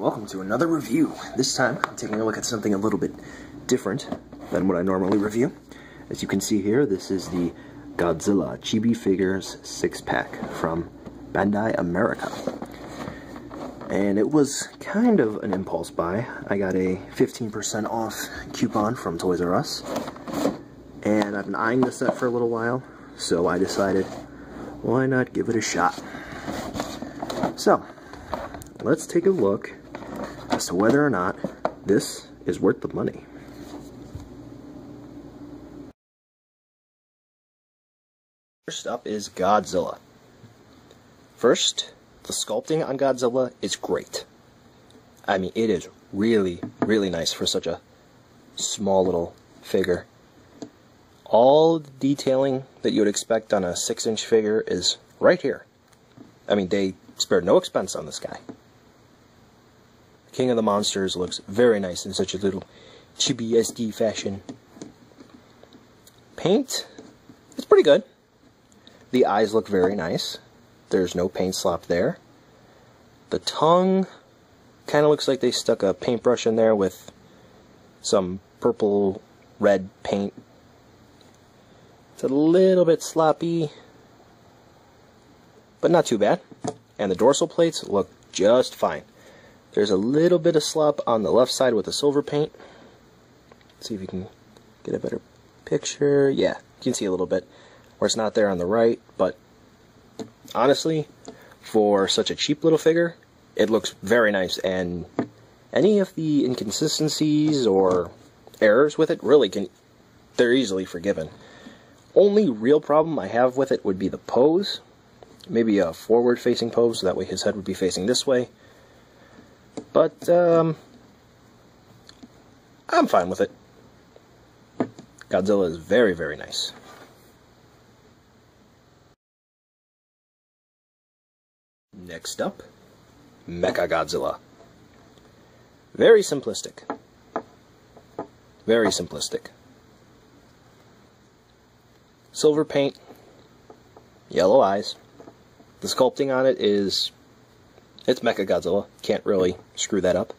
welcome to another review. This time, I'm taking a look at something a little bit different than what I normally review. As you can see here, this is the Godzilla Chibi Figures 6-pack from Bandai America. And it was kind of an impulse buy. I got a 15% off coupon from Toys R Us. And I've been eyeing this set for a little while, so I decided, why not give it a shot? So, let's take a look as to whether or not this is worth the money. First up is Godzilla. First, the sculpting on Godzilla is great. I mean, it is really, really nice for such a small little figure. All the detailing that you would expect on a 6-inch figure is right here. I mean, they spared no expense on this guy. King of the Monsters looks very nice in such a little chibi SD fashion. Paint is pretty good. The eyes look very nice. There's no paint slop there. The tongue kind of looks like they stuck a paintbrush in there with some purple red paint. It's a little bit sloppy, but not too bad. And the dorsal plates look just fine. There's a little bit of slop on the left side with the silver paint. Let's see if you can get a better picture. Yeah, you can see a little bit where it's not there on the right, but honestly, for such a cheap little figure, it looks very nice, and any of the inconsistencies or errors with it really they're easily forgiven. Only real problem I have with it would be the pose. Maybe a forward-facing pose, so that way his head would be facing this way. But, I'm fine with it. Godzilla is very, very nice. Next up, Mechagodzilla. Very simplistic. Very simplistic. Silver paint, yellow eyes. The sculpting on it it's Mechagodzilla. Can't really screw that up.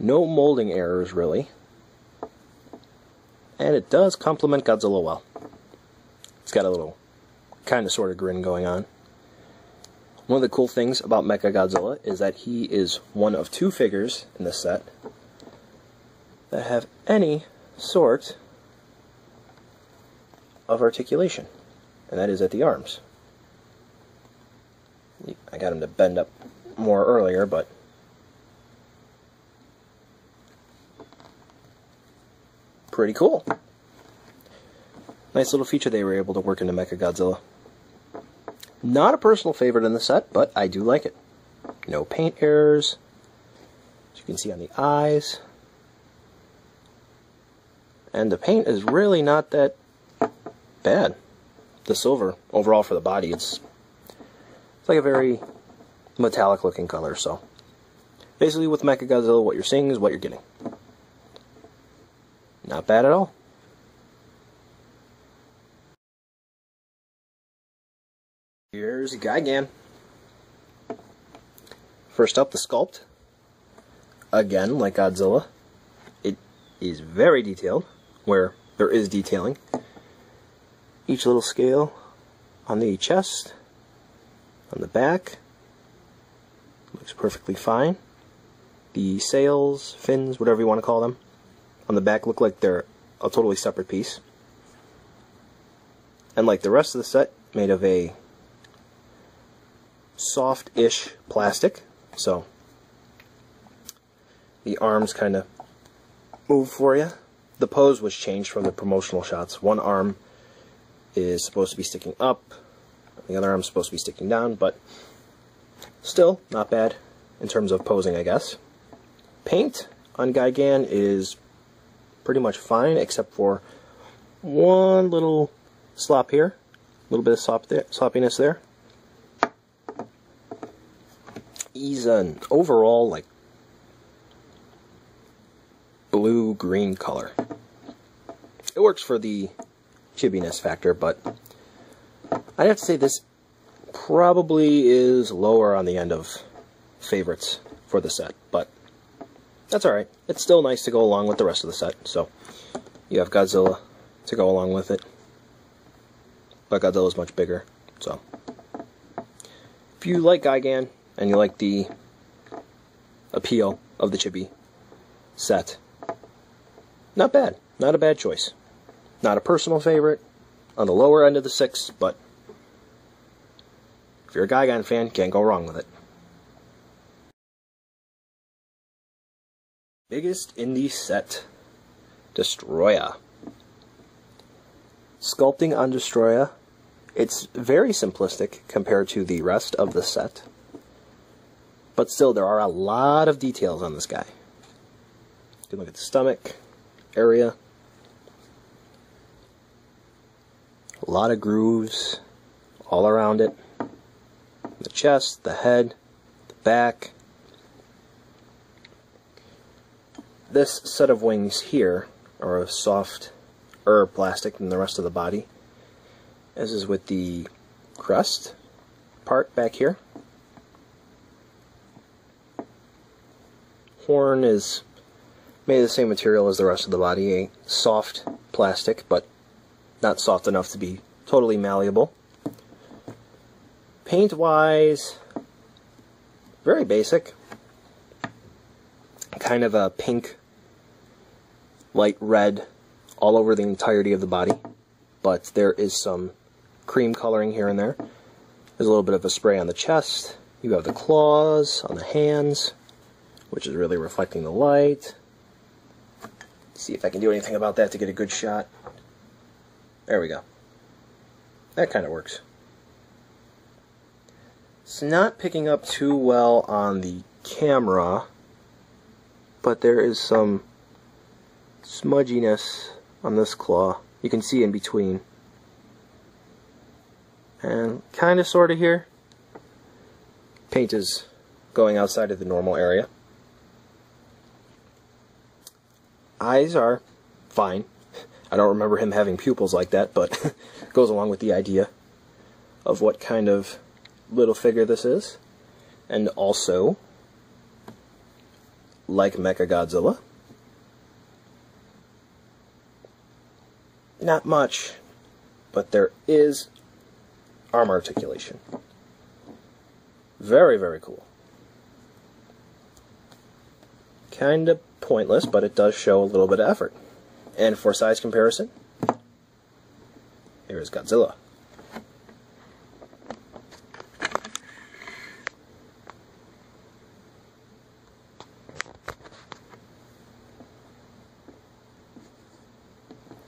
No molding errors, really. And it does complement Godzilla well. It's got a little kind of sort of grin going on. One of the cool things about Mechagodzilla is that he is one of 2 figures in this set that have any sort of articulation, and that is at the arms. I got him to bend up more earlier, but pretty cool. Nice little feature they were able to work into Mechagodzilla. Not a personal favorite in the set, but I do like it. No paint errors, as you can see on the eyes. And the paint is really not that bad. The silver, overall for the body, it's like a very metallic looking color, so basically with Mechagodzilla, what you're seeing is what you're getting. Not bad at all. Here's Gigan. First up, the sculpt. Again, like Godzilla, it is very detailed, where there is detailing. Each little scale on the chest, on the back, looks perfectly fine. The sails, fins, whatever you want to call them, on the back look like they're a totally separate piece. And like the rest of the set, made of a soft-ish plastic, so the arms kind of move for you. The pose was changed from the promotional shots. One arm is supposed to be sticking up, the other arm is supposed to be sticking down, but still not bad in terms of posing, I guess. Paint on Gigan is pretty much fine, except for one little slop here, a little bit of sloppiness there. He's an overall, like, blue-green color. It works for the chibiness factor, but I'd have to say this probably is lower on the end of favorites for the set, but that's alright. It's still nice to go along with the rest of the set, so you have Godzilla to go along with it, but Godzilla's much bigger, so if you like Gigan and you like the appeal of the Chibi set, not bad. Not a bad choice. Not a personal favorite, on the lower end of the 6, but if you're a Gigan fan, can't go wrong with it. Biggest indie set, Destoroyah. Sculpting on Destoroyah, it's very simplistic compared to the rest of the set, but still there are a lot of details on this guy. You can look at the stomach area, a lot of grooves all around it, the chest, the head, the back. This set of wings here are a softer plastic than the rest of the body, as is with the crest part back here. Horn is made of the same material as the rest of the body, a soft plastic, but not soft enough to be totally malleable. Paint-wise, very basic. Kind of a pink, light red all over the entirety of the body, but there is some cream coloring here and there. There's a little bit of a spray on the chest. You have the claws on the hands, which is really reflecting the light. See if I can do anything about that to get a good shot. There we go. That kind of works. It's not picking up too well on the camera, but there is some smudginess on this claw. You can see in between. And kind of sort of here. Paint is going outside of the normal area. Eyes are fine. I don't remember him having pupils like that, but goes along with the idea of what kind of little figure this is. And also, like Mechagodzilla, not much, but there is arm articulation. Very, very cool. Kind of pointless, but it does show a little bit of effort. And for size comparison, here is Godzilla.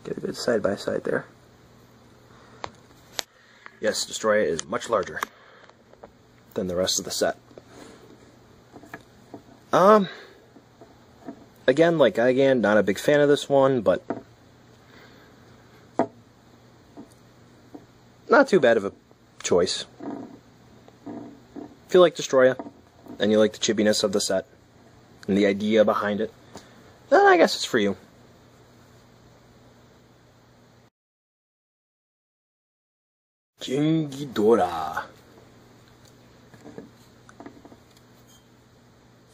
Get a good side by side there. Yes, Destoroyah is much larger than the rest of the set. Again, like Gigan, not a big fan of this one, but not too bad of a choice. If you like Destoroyah, and you like the chibbiness of the set, and the idea behind it, then I guess it's for you. Ghidorah.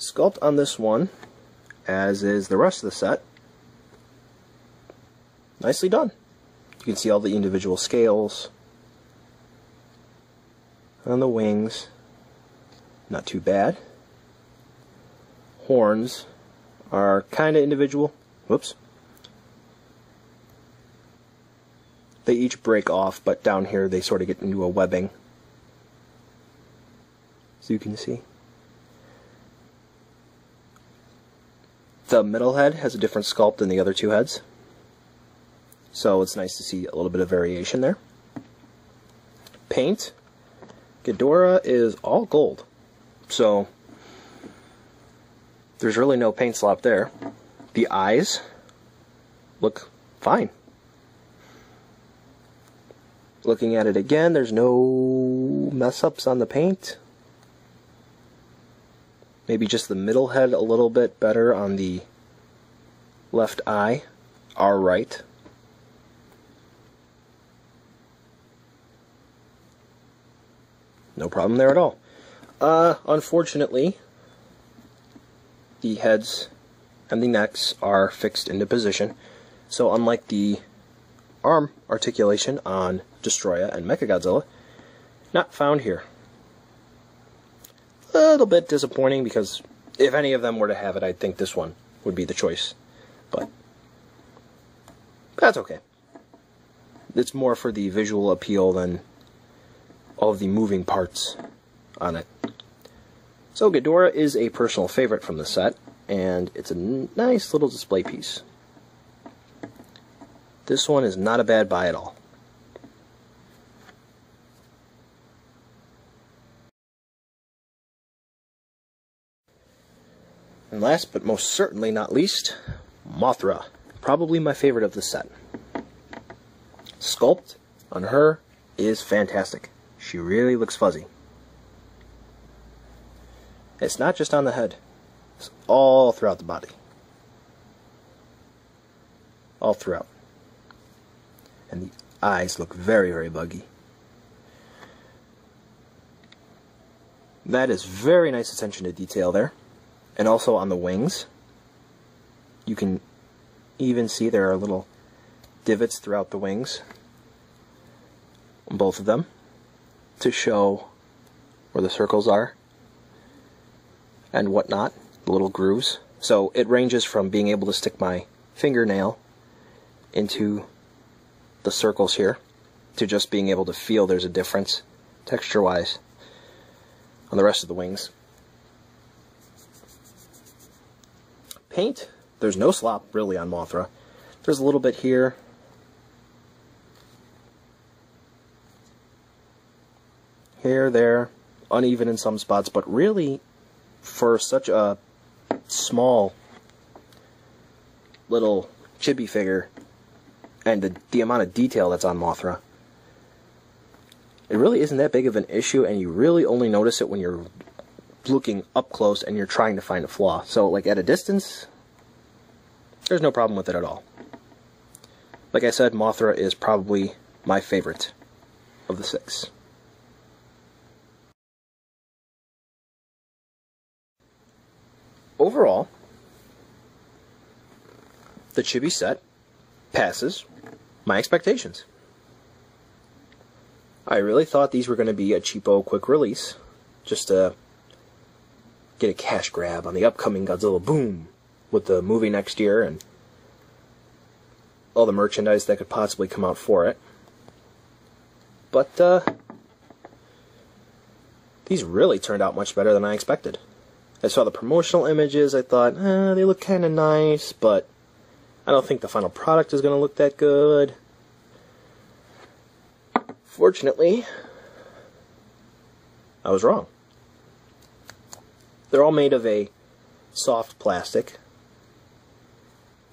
Sculpt on this one, as is the rest of the set, nicely done. You can see all the individual scales on the wings. Not too bad. Horns are kind of individual. Whoops. They each break off, but down here they sort of get into a webbing. So you can see. The middle head has a different sculpt than the other two heads. So it's nice to see a little bit of variation there. Paint. Ghidorah is all gold. So there's really no paint slop there. The eyes look fine. Looking at it again, there's no mess-ups on the paint. Maybe just the middle head a little bit better on the left eye, our right. No problem there at all. Unfortunately, the heads and the necks are fixed into position. So unlike the arm articulation on Destoroyah and Mechagodzilla, not found here. A little bit disappointing, because if any of them were to have it, I'd think this one would be the choice. But that's okay. It's more for the visual appeal than all of the moving parts on it. So Ghidorah is a personal favorite from the set, and it's a nice little display piece. This one is not a bad buy at all. And last but most certainly not least, Mothra. Probably my favorite of the set. Sculpt on her is fantastic. She really looks fuzzy. It's not just on the head. It's all throughout the body. All throughout. And the eyes look very, very buggy. That is very nice attention to detail there. And also on the wings. You can even see there are little divots throughout the wings. On both of them. To show where the circles are. And whatnot. The little grooves. So it ranges from being able to stick my fingernail into the circles here to just being able to feel there's a difference texture-wise on the rest of the wings. Paint, there's no slop really on Mothra. There's a little bit here. Here, there, uneven in some spots, but really for such a small little chibi figure and the amount of detail that's on Mothra, it really isn't that big of an issue, and you really only notice it when you're looking up close and you're trying to find a flaw. So, like, at a distance, there's no problem with it at all. Like I said, Mothra is probably my favorite of the 6. Overall, the Chibi set passes my expectations. I really thought these were going to be a cheapo quick release, just to get a cash grab on the upcoming Godzilla boom with the movie next year and all the merchandise that could possibly come out for it. But these really turned out much better than I expected. I saw the promotional images, I thought, they look kind of nice, but I don't think the final product is going to look that good. Fortunately, I was wrong. They're all made of a soft plastic.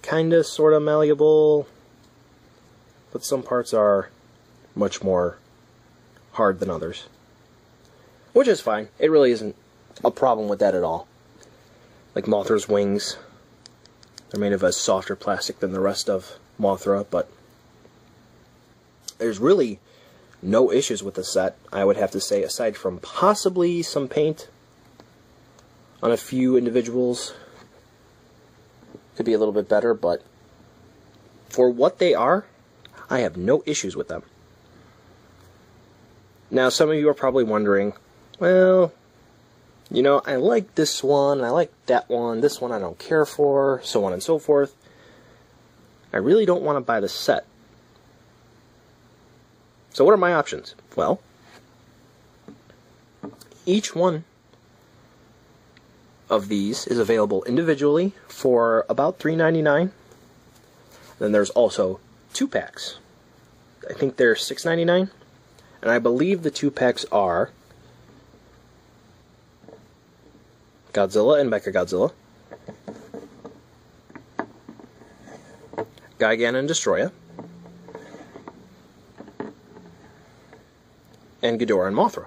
Kinda, sorta malleable, but some parts are much more hard than others. Which is fine. It really isn't a problem with that at all. Like Mothra's wings. They're made of a softer plastic than the rest of Mothra, but there's really no issues with the set, I would have to say, aside from possibly some paint on a few individuals. Could be a little bit better, but for what they are, I have no issues with them. Now, some of you are probably wondering, well, you know, I like this one, I like that one, this one I don't care for, so on and so forth. I really don't want to buy the set. So what are my options? Well, each one of these is available individually for about $3.99. Then there's also 2-packs. I think they're $6.99. And I believe the 2-packs are Godzilla and Mechagodzilla, Gigan and Destoroyah, and Ghidorah and Mothra.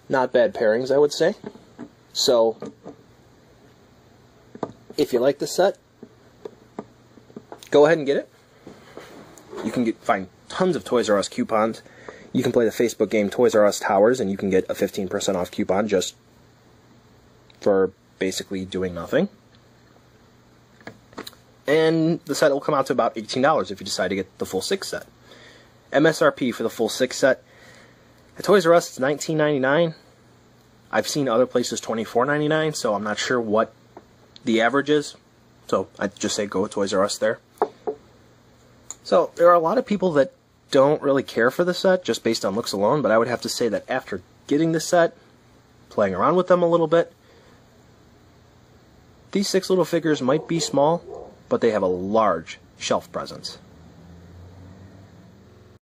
Not bad pairings, I would say. So, if you like the set, go ahead and get it. You can find tons of Toys R Us coupons. You can play the Facebook game Toys R Us Towers, and you can get a 15% off coupon just for basically doing nothing. And the set will come out to about $18 if you decide to get the full 6 set. MSRP for the full 6 set at Toys R Us it's $19.99. I've seen other places $24.99, so I'm not sure what the average is. So I'd just say go with Toys R Us there. So there are a lot of people that don't really care for the set just based on looks alone, but I would have to say that after getting the set, playing around with them a little bit, these 6 little figures might be small, but they have a large shelf presence.